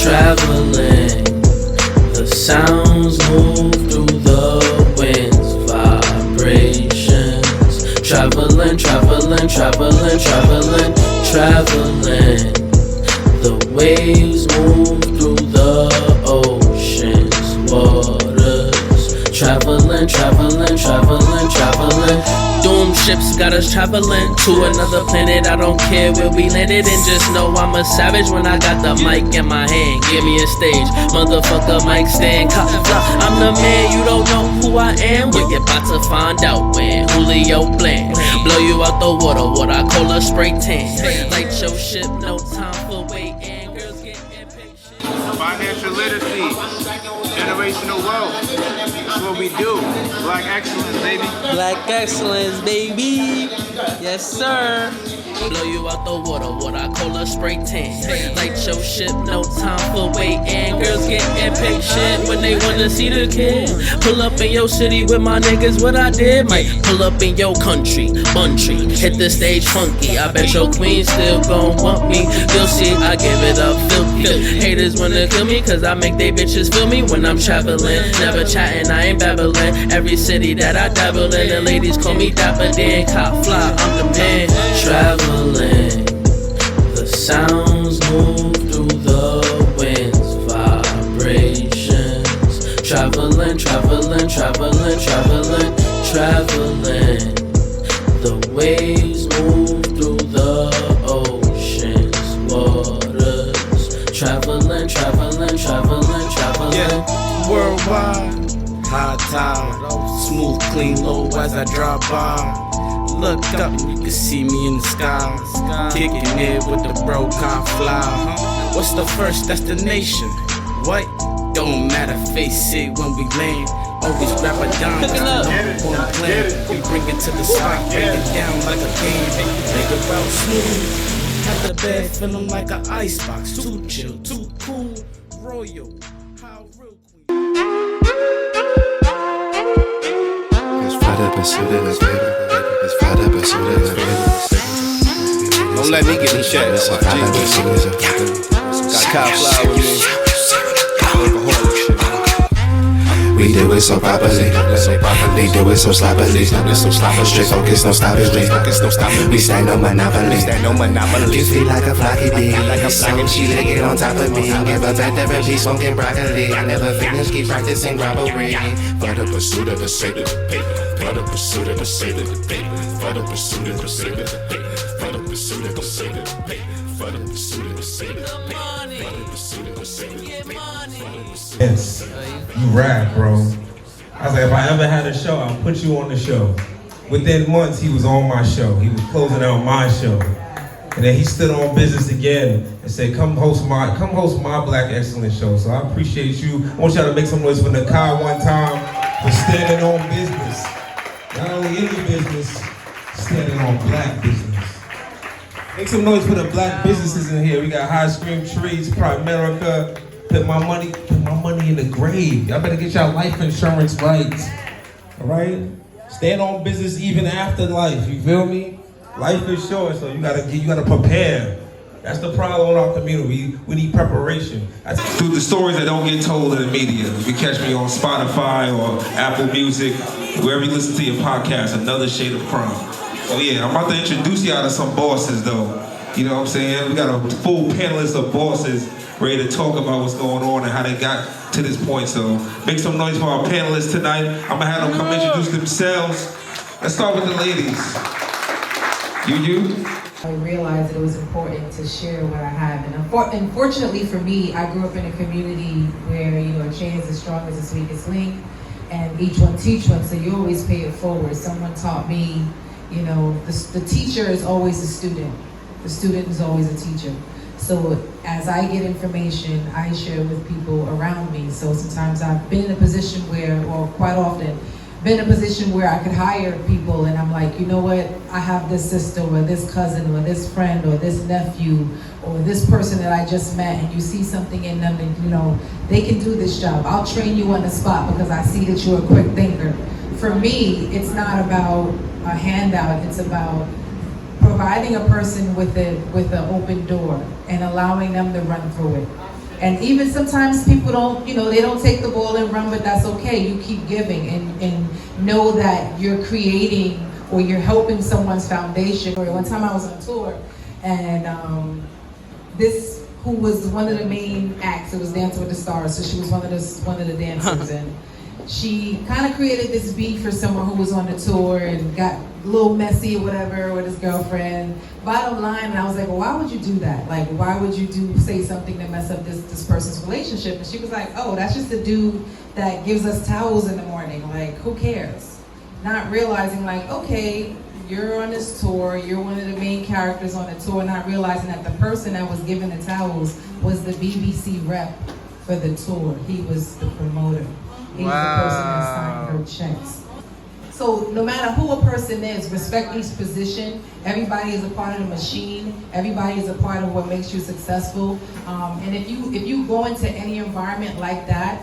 Traveling, the sounds move through the winds, vibrations. Traveling, traveling, traveling, traveling, traveling. The waves move through the oceans, waters. Traveling, traveling, traveling, traveling. Doom ships got us traveling to another planet. I don't care where we landed, and just know I'm a savage when I got the mic in my hand. Give me a stage, motherfucker, mic stand. I'm the man, you don't know who I am. Well, you're about to find out when Julio blend. Blow you out the water, what I call a spray tan. Light your ship, no time for waiting. Girls get impatient. Financial literacy, generational wealth. That's what we do. Black excellence, baby. Black excellence, baby. Yes, sir. Blow you out the water, what I call a spray tan. Light your ship, no time for waiting. Girls get impatient when they wanna see the kid. Pull up in your city with my niggas, what I did. Might pull up in your country, Buntry. Hit the stage funky, I bet your queen still gon' want me. You'll see, I give it up filthy. Haters wanna kill me, cause I make they bitches feel me when I'm traveling. Never chatting, I ain't babbling. Every city that I dabble in, the ladies call me Dapper Dan. Cop fly, I'm the man. Traveling, the sounds move through the winds, vibrations. Traveling, traveling, traveling, traveling, traveling. The waves move through the oceans, waters. Traveling, traveling, traveling, traveling. Yeah. Worldwide, high tide, smooth, clean, low as I drop by. Look up and you can see me in the sky, kicking it with the bro can't fly. What's the first destination? What? Don't matter, face it when we land. Always grab a dime, on plan. We bring it to the spot, break it down like a game. Make it route smooth. Have the bed feeling like an icebox. Too chill, too cool, royal. How real queen. Don't let me get in check. Got Kyle Flower with me. Alcoholic shit. We do it so properly. They do it so sloppily. Straight focus, no stopping me. We stand no monopoly. You feel like a flocky bee. So she lick it on top of me. Give her back therapy, smoking broccoli. I never finish, keep practicing robbery. For the pursuit of the sake of the paper. For the pursuit of the sake of the paper. For the pursuit of the sake of the paper. For the pursuit of the sake of the paper. For the pursuit of the sake of the paper. For the pursuit of the sake of the paper. Yes, you rap, bro. I was like, if I ever had a show, I'll put you on the show. Within months, he was on my show. He was closing out my show. And then he stood on business again and said, come host my Black Excellence show. So I appreciate you. I want y'all to make some noise for Nakai one time for standing on business. Not only any business, standing on black business. Make some noise for the black businesses in here. We got High Scream Trees, Primerica. Put my money in the grave. Y'all better get y'all life insurance right. All right? Stand on business even after life. You feel me? Life is short, so you gotta prepare. That's the problem in our community. We need preparation. Through the stories that don't get told in the media. If you catch me on Spotify or Apple Music, wherever you listen to your podcast, Another Shade of Crime. So yeah, I'm about to introduce y'all to some bosses though. You know what I'm saying? We got a full panelist of bosses ready to talk about what's going on and how they got to this point. So make some noise for our panelists tonight. I'm gonna have them come introduce themselves. Let's start with the ladies. You? I realized that it was important to share what I have. And unfortunately for me, I grew up in a community where, a chain is as strong as its weakest link, and each one teach one, so you always pay it forward. Someone taught me, the teacher is always a student. The student is always a teacher. So as I get information, I share with people around me. So sometimes I've been in a position where, or quite often, been in a position where I could hire people, and I'm like, you know what, I have this sister or this cousin or this friend or this nephew or this person that I just met, and you see something in them and you know, they can do this job. I'll train you on the spot because I see that you're a quick thinker. For me, it's not about a handout, it's about providing a person with an open door and allowing them to run through it. And even sometimes people don't, you know, they don't take the ball and run, but that's okay. You keep giving and know that you're creating or you're helping someone's foundation. One time I was on tour, and this, who was one of the main acts, it was Dancing with the Stars, so she was one of the dancers, and she kind of created this beat for someone who was on the tour and got a little messy or whatever with his girlfriend. Bottom line, and I was like, well, why would you do that? Like, why would you say something to mess up this person's relationship? And she was like, oh, that's just the dude that gives us towels in the morning. Like, who cares? Not realizing, like, okay, you're on this tour, you're one of the main characters on the tour, not realizing that the person that was giving the towels was the BBC rep for the tour. He was the promoter. He's the person that signed her checks. So no matter who a person is, respect each position. Everybody is a part of the machine. Everybody is a part of what makes you successful. And if you go into any environment like that,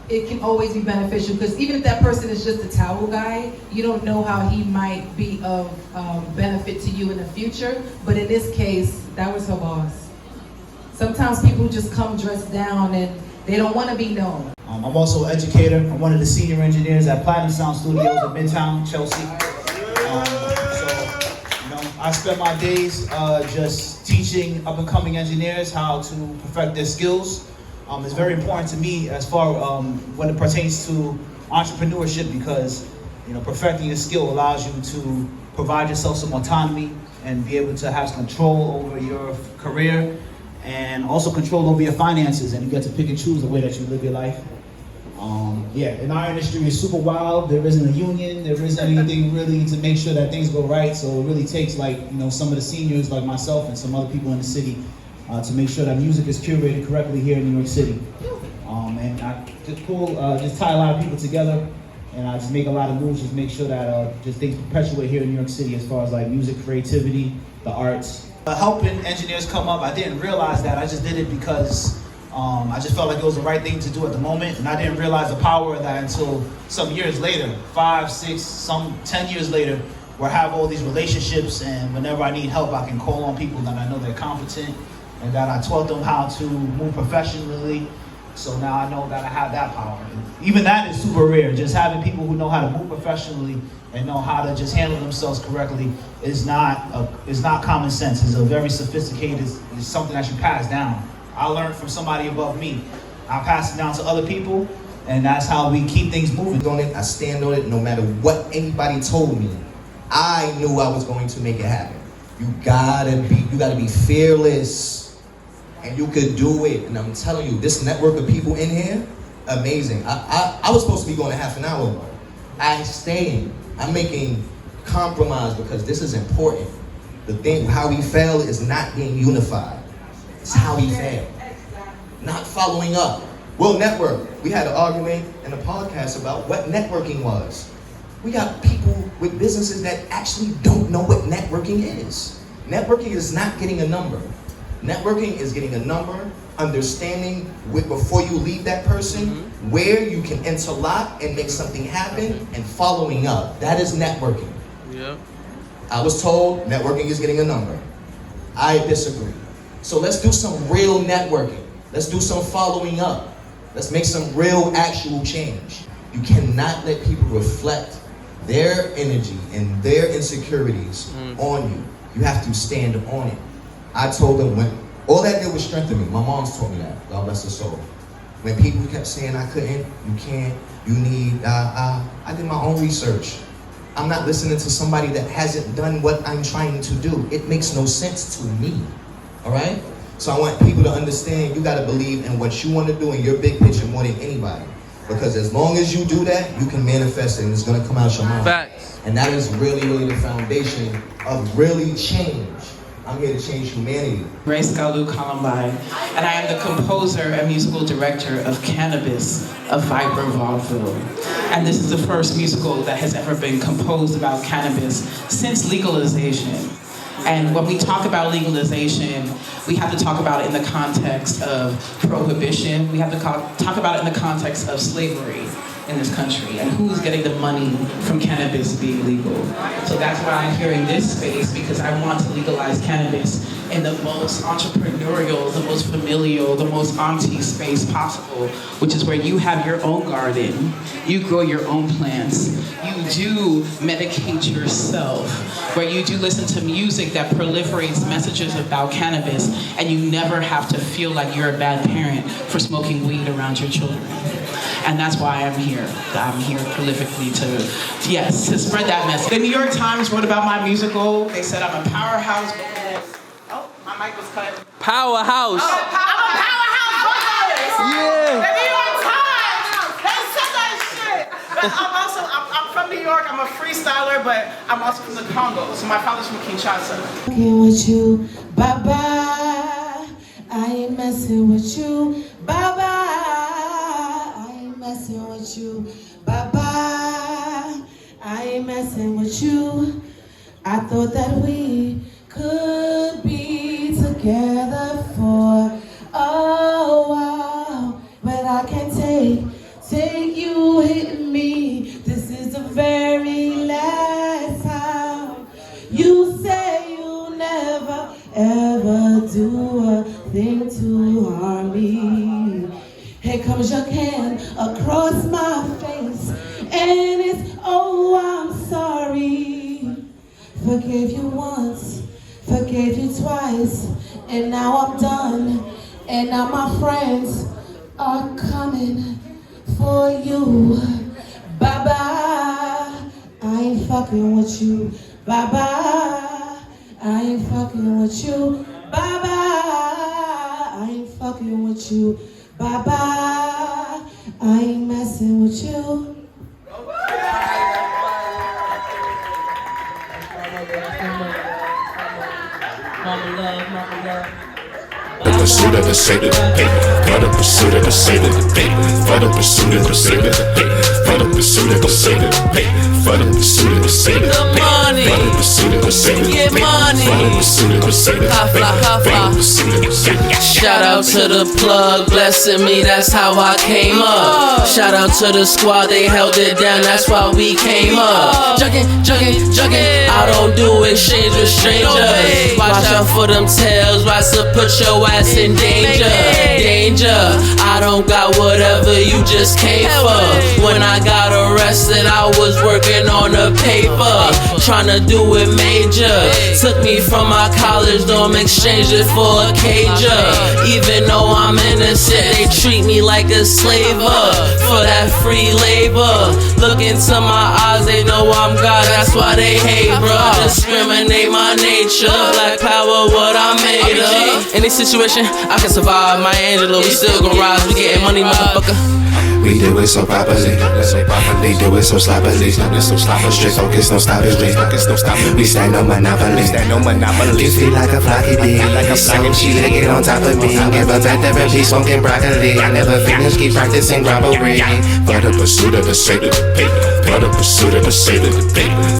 it can always be beneficial, because even if that person is just a towel guy, you don't know how he might be of benefit to you in the future. But in this case, that was her boss. Sometimes people just come dressed down and they don't want to be known. I'm also an educator. I'm one of the senior engineers at Platinum Sound Studios in Midtown, Chelsea. I spend my days just teaching up-and-coming engineers how to perfect their skills. It's very important to me as far when it pertains to entrepreneurship, because perfecting your skill allows you to provide yourself some autonomy and be able to have control over your career and also control over your finances, and you get to pick and choose the way that you live your life. In our industry, it's super wild. There isn't a union. There isn't anything really to make sure that things go right. So it really takes some of the seniors like myself and some other people in the city to make sure that music is curated correctly here in New York City. And I just tie a lot of people together, and I just make a lot of moves, just make sure that just things perpetuate here in New York City as far as music, creativity, the arts. Helping engineers come up, I didn't realize that. I just did it because I just felt like it was the right thing to do at the moment, and I didn't realize the power of that until some years later, 5, 6, 10 years later, where I have all these relationships, and whenever I need help, I can call on people that I know they're competent, and that I taught them how to move professionally. So now I know that I have that power. Even that is super rare. Just having people who know how to move professionally and know how to just handle themselves correctly is not common sense. It's a very sophisticated, it's something that you pass down. I learned from somebody above me. I pass it down to other people, and that's how we keep things moving. I stand on it no matter what anybody told me. I knew I was going to make it happen. You gotta be fearless, and you could do it. And I'm telling you, this network of people in here, amazing. I was supposed to be going a half an hour. I stayed. I'm making compromise because this is important. The thing, how we fail is not being unified. It's how we fail. Not following up. We'll network. We had an argument in a podcast about what networking was. We got people with businesses that actually don't know what networking is. Networking is not getting a number. Networking is getting a number, understanding before you leave that person, where you can interlock and make something happen, and following up. That is networking. Yep. I was told networking is getting a number. I disagree. So let's do some real networking. Let's do some following up. Let's make some real actual change. You cannot let people reflect their energy and their insecurities on you. You have to stand on it. I told them when all that did was strengthen me. My mom's told me that. God bless her soul. When people kept saying I couldn't, you can't, you need, I did my own research. I'm not listening to somebody that hasn't done what I'm trying to do. It makes no sense to me. All right? So I want people to understand you got to believe in what you want to do in your big picture more than anybody. Because as long as you do that, you can manifest it and it's going to come out your mouth. Facts. And that is really, really the foundation of really change. I'm here to change humanity. Grace Galu Columbine, and I am the composer and musical director of Cannabis, a Viper Vaudeville. And this is the first musical that has ever been composed about cannabis since legalization. And when we talk about legalization, we have to talk about it in the context of prohibition. We have to talk about it in the context of slavery in this country and who's getting the money from cannabis being legal. So that's why I'm here in this space, because I want to legalize cannabis in the most entrepreneurial, the most familial, the most auntie space possible, which is where you have your own garden, you grow your own plants, you do medicate yourself, where you do listen to music that proliferates messages about cannabis, and you never have to feel like you're a bad parent for smoking weed around your children. And that's why I'm here. I'm here prolifically to spread that message. The New York Times wrote about my musical. They said I'm a powerhouse vocalist. Oh, my mic was cut. Powerhouse. Oh, I'm a powerhouse vocalist. Yeah. The New York Times. They said that shit. But I'm from New York. I'm a freestyler, but I'm also from the Congo. So my father's from Kinshasa. Fucking with you, bye-bye. I ain't messing with you, bye-bye. Messing with you, bye-bye. I ain't messing with you. I thought that we could be together for a while, but I can't take you hitting me. This is the very last time. You say you'll never ever do a thing to harm me. Here comes your hand across my face, and it's, oh, I'm sorry. Forgave you once, forgave you twice, and now I'm done. And now my friends are coming for you. Bye-bye, I ain't fucking with you. Bye-bye, I ain't fucking with you. Bye-bye, I ain't fucking with you. Bye-bye, I ain't messing with you. Mama love. The pursuit of the sacred paper, for the pursuit of the sacred paper, for the pursuit of the sacred paper, for the pursuit of the sacred paper, for the pursuit of the sacred paper, for the pursuit of the sacred paper, for the pursuit of the sacred paper, for the pursuit of the sacred paper. Shout out to the plug, blessing me, that's how I came up. Shout out to the squad, they held it down, that's why we came up. Jugging, I don't do exchange with strangers. Watch out for them tails, rise to put your ass in danger. I don't got whatever you just came for. When I got arrested, I was working on the paper, tryna do it major. Took me from my college dorm, exchanged it for a cager. Even though I'm innocent, they treat me like a slaver for that free labor. Look into my eyes, they know I'm God, that's why they hate, bro. Discriminate my nature, black power, what I made of. Any situation, I can survive. My Angela, we still gon' rise. We getting money, motherfucker. We do it so properly, they do it so sloppily. Straight focus, no stopping. We stand no monopoly. You feel like a flocky bee. So she leg it on top of me. Give her back therapy, smoking broccoli. I never finish, keep practicing robbery. For the pursuit of the sacred paper, for the pursuit of the sacred paper.